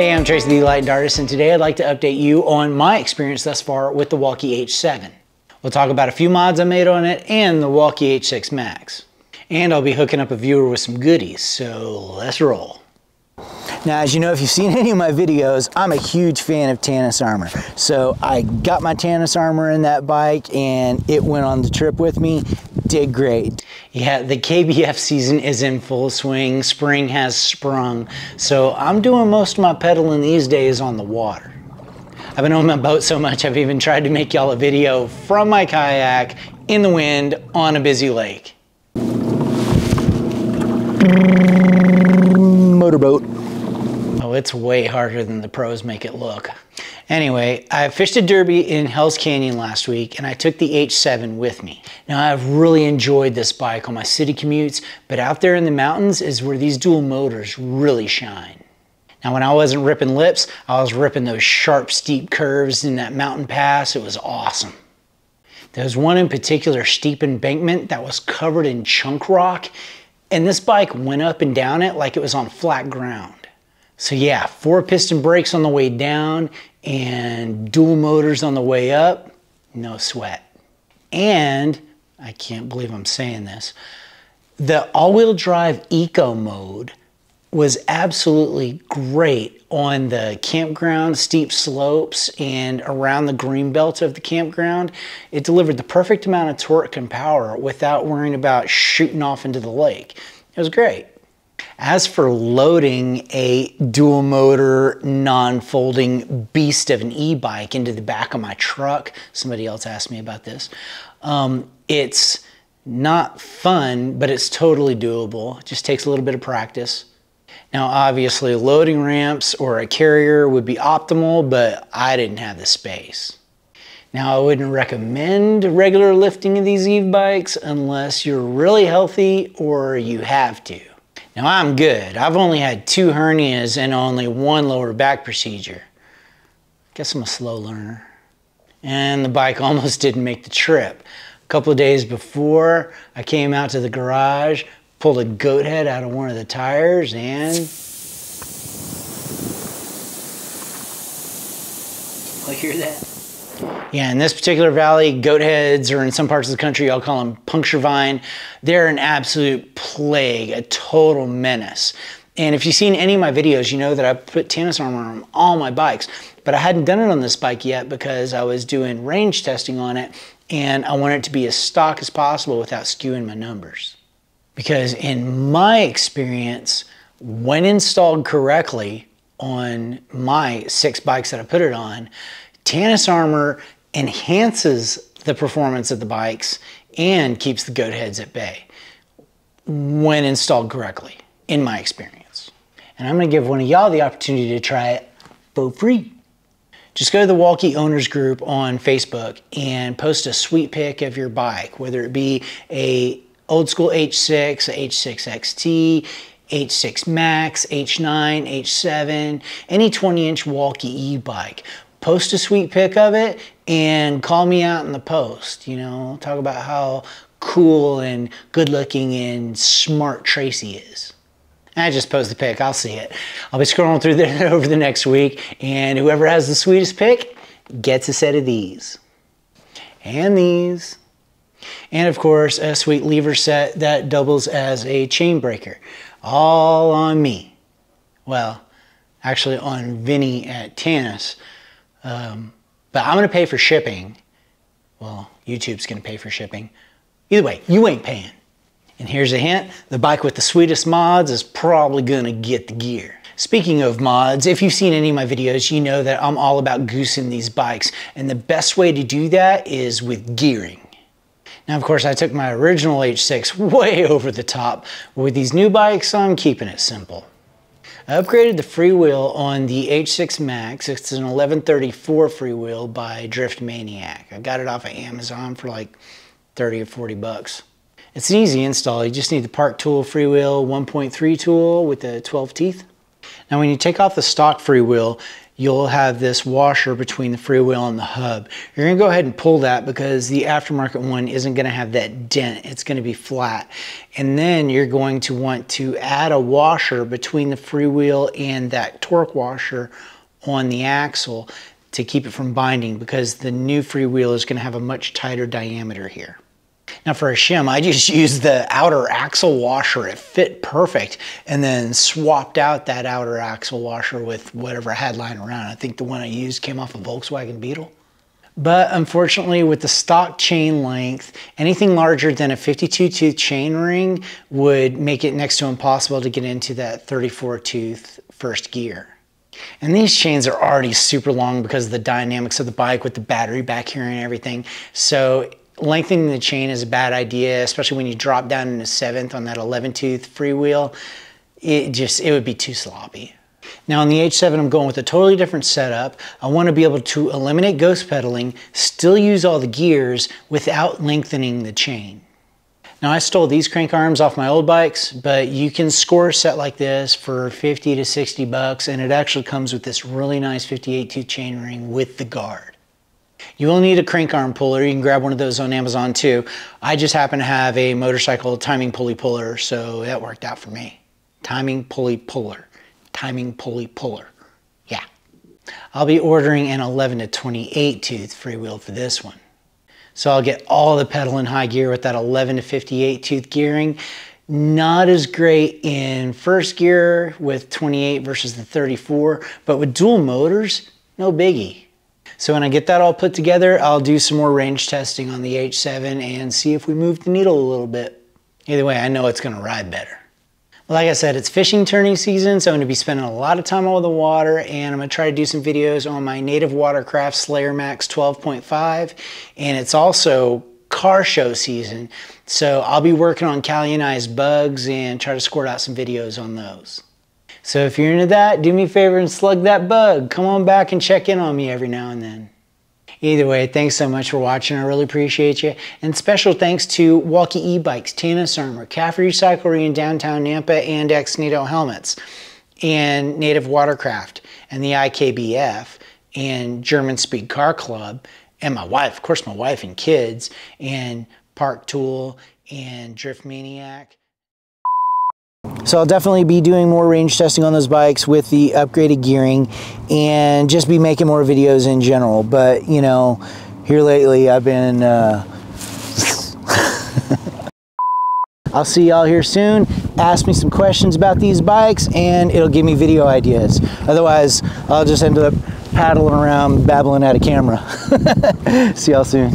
Hey, I'm Tracy the Enlightened Artist, and today I'd like to update you on my experience thus far with the Walkie H7. We'll talk about a few mods I made on it and the Walkie H6 Max. And I'll be hooking up a viewer with some goodies, so let's roll. Now, as you know, if you've seen any of my videos, I'm a huge fan of Tannus armor. So I got my Tannus armor in that bike and it went on the trip with me. Did great. Yeah, the KBF season is in full swing. Spring has sprung. So I'm doing most of my pedaling these days on the water. I've been on my boat so much, I've even tried to make y'all a video from my kayak in the wind on a busy lake. Motorboat. Oh, it's way harder than the pros make it look. Anyway, I fished a derby in Hell's Canyon last week and I took the H7 with me. Now, I've really enjoyed this bike on my city commutes, but out there in the mountains is where these dual motors really shine. Now, when I wasn't ripping lips, I was ripping those sharp, steep curves in that mountain pass. It was awesome. There was one in particular steep embankment that was covered in chunk rock, and this bike went up and down it like it was on flat ground. So yeah, 4-piston brakes on the way down and dual motors on the way up, no sweat. And, I can't believe I'm saying this, the all-wheel drive eco mode was absolutely great on the campground, steep slopes, and around the green belt of the campground. It delivered the perfect amount of torque and power without worrying about shooting off into the lake. It was great. As for loading a dual motor, non-folding beast of an e-bike into the back of my truck, somebody else asked me about this, it's not fun, but it's totally doable. It just takes a little bit of practice. Now, obviously, loading ramps or a carrier would be optimal, but I didn't have the space. Now, I wouldn't recommend regular lifting of these e-bikes unless you're really healthy or you have to. Now, I'm good. I've only had 2 hernias and only 1 lower back procedure. Guess I'm a slow learner. And the bike almost didn't make the trip. A couple of days before, I came out to the garage, pulled a goat head out of one of the tires, and I hear that. Yeah, in this particular valley, goat heads, or in some parts of the country, I'll call them puncture vine. They're an absolute plague, a total menace. And if you've seen any of my videos, you know that I put Tannus armor on all my bikes, but I hadn't done it on this bike yet because I was doing range testing on it, and I want it to be as stock as possible without skewing my numbers. Because in my experience, when installed correctly on my 6 bikes that I put it on, Tannus armor enhances the performance of the bikes and keeps the goat heads at bay when installed correctly, in my experience. And I'm gonna give one of y'all the opportunity to try it for free. Just go to the Walkie Owners group on Facebook and post a sweet pic of your bike, whether it be a old school H6, a H6 XT, H6 Max, H9, H7, any 20-inch Walkie e-bike. Post a sweet pic of it and call me out in the post. You know, talk about how cool and good looking and smart Tracy is. I just post the pic, I'll see it. I'll be scrolling through there over the next week, and whoever has the sweetest pic gets a set of these. And these. And of course, a sweet lever set that doubles as a chain breaker. All on me. Well, actually on Vinny at Tannus. But I'm gonna pay for shipping. Well, YouTube's gonna pay for shipping. Either way, you ain't paying. And here's a hint, the bike with the sweetest mods is probably gonna get the gear. Speaking of mods, if you've seen any of my videos, you know that I'm all about goosing these bikes, and the best way to do that is with gearing. Now, of course, I took my original H6 way over the top, but with these new bikes, I'm keeping it simple. I upgraded the freewheel on the H6 Max. It's an 1134 freewheel by Drift Maniac. I got it off of Amazon for like 30 or 40 bucks. It's an easy install. You just need the Park Tool freewheel 1.3 tool with the 12 teeth. Now, when you take off the stock freewheel, you'll have this washer between the freewheel and the hub. You're gonna go ahead and pull that because the aftermarket one isn't gonna have that dent. It's gonna be flat. And then you're going to want to add a washer between the freewheel and that torque washer on the axle to keep it from binding, because the new freewheel is gonna have a much tighter diameter here. Now for a shim, I just used the outer axle washer. It fit perfect, and then swapped out that outer axle washer with whatever I had lying around. I think the one I used came off a Volkswagen Beetle. But unfortunately, with the stock chain length, anything larger than a 52 tooth chain ring would make it next to impossible to get into that 34 tooth first gear. And these chains are already super long because of the dynamics of the bike with the battery back here and everything. So lengthening the chain is a bad idea, especially when you drop down into 7th on that 11 tooth freewheel. It would be too sloppy. Now on the H7, I'm going with a totally different setup. I want to be able to eliminate ghost pedaling, still use all the gears without lengthening the chain. Now I stole these crank arms off my old bikes, but you can score a set like this for 50 to 60 bucks, and it actually comes with this really nice 58 tooth chain ring with the guard. You will need a crank arm puller. You can grab one of those on Amazon too. I just happen to have a motorcycle timing pulley puller, so that worked out for me. Timing pulley puller. Timing pulley puller. Yeah. I'll be ordering an 11 to 28 tooth freewheel for this one. So I'll get all the pedal in high gear with that 11 to 58 tooth gearing. Not as great in first gear with 28 versus the 34, but with dual motors, no biggie. So when I get that all put together, I'll do some more range testing on the H7 and see if we move the needle a little bit. Either way, I know it's gonna ride better. Like I said, it's fishing tourney season, so I'm gonna be spending a lot of time over the water, and I'm gonna try to do some videos on my Native Watercraft Slayer Max 12.5, and it's also car show season, so I'll be working on callionized bugs and try to squirt out some videos on those. So if you're into that, do me a favor and slug that bug. Come on back and check in on me every now and then. Either way, thanks so much for watching. I really appreciate you. And special thanks to Walkie E-Bikes, Tannis Armor, Caffrey Recyclery in downtown Nampa, and Ex-Nito Helmets, and Native Watercraft, and the IKBF, and German Speed Car Club, and my wife, of course my wife and kids, and Park Tool, and Drift Maniac. So I'll definitely be doing more range testing on those bikes with the upgraded gearing, and just be making more videos in general. But you know, here lately I've been I'll see y'all here soon. Ask me some questions about these bikes and it'll give me video ideas. Otherwise I'll just end up paddling around babbling at a camera. See y'all soon.